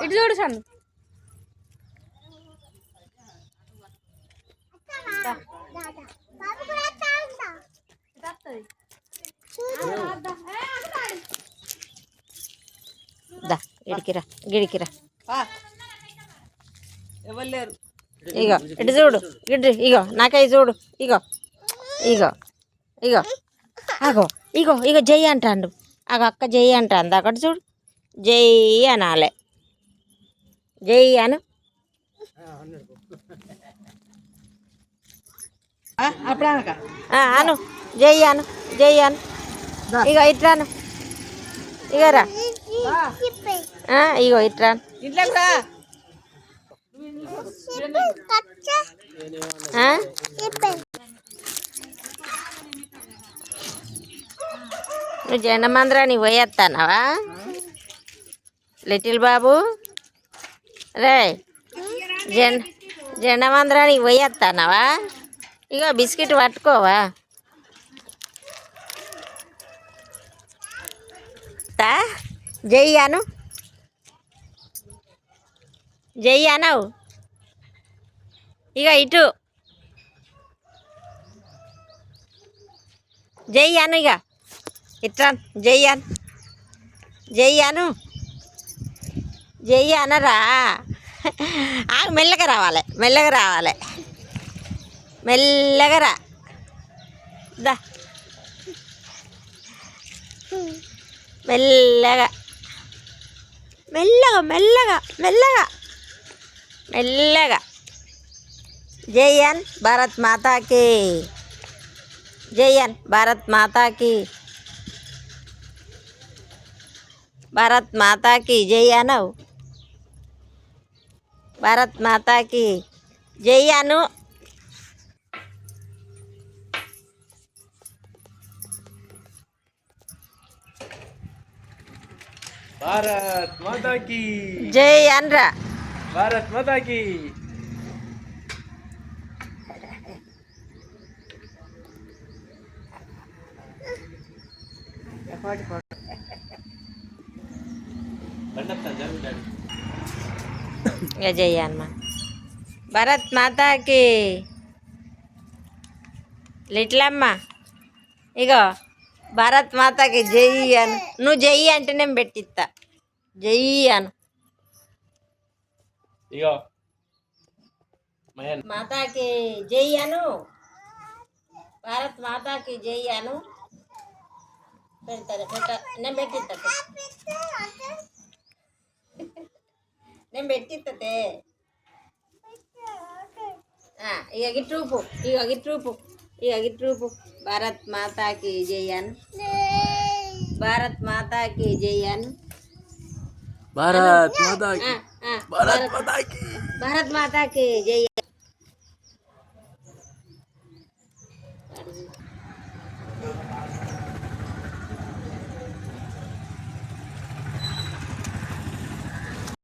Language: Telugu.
ఇటు చూడు సన్ను. గిడికిరా గిడికిరా ఎవరు లేరు. ఇగో ఇటు చూడు గిడ్రి. ఇగో నాకై చూడు. ఇగో ఇగో ఇగో అగో ఇగో ఇగో జై అంటాండు. అగో అక్క జై అంటాంది. అక్కడ చూడు జై అనాలే. జై అను. అను జై అను. జై అను. ఇగో ఇట్రాను. ఇగరా ఇగో ఇట్రాను. నువ్వు జెండమందరానికి పోయేస్తానవా లిటిల్ బాబు? రే జెండమందరానికి పోయేస్తానవా? ఇగో బిస్కెట్ పట్టుకోవా? జై అను. జై అనవు. ఇక ఇటు జై అను. ఇక ఇట్రాన్ జై అను. జై అను. జై అనరా? మెల్లగా రావాలి. మెల్లగా రావాలి. మెల్లగా రా. దా మెల్లగా మెల్లగా మెల్లగా మెల్లగా మెల్లగా. జయన్ భారత్ మాతాకి. జయన్ భారత్ మాతాకి. భారత్ మాతాకి జై అనవు. భారత్ మాతాకి జై అను. భారత్ మాతాకి జై అనరా. భారత్ మాతాకి. ఇక జై అన్న. భారత్ మాతాకి. లిట్లమ్మ ఇగో భారత్ మాతాకి జై అను. నువ్వు జై అంటే నేను పెట్టిస్తా. జై అను. ఇగో మాతాకి జై అను. భారత్ మాతాకి జై అను. పెడతాను నేను పెట్టిస్తా. నేను పెట్టిస్తే ఇక గిట్రూపు. ఇక గిట్రూపు. ఇక గిట్రూపు. భారత్ మాతాకి జై అను. భారత్ మాతాకి జై అను. భారత్ మాతాకి. భారత్ మాతాకి. భారత్ మాతాకి జై.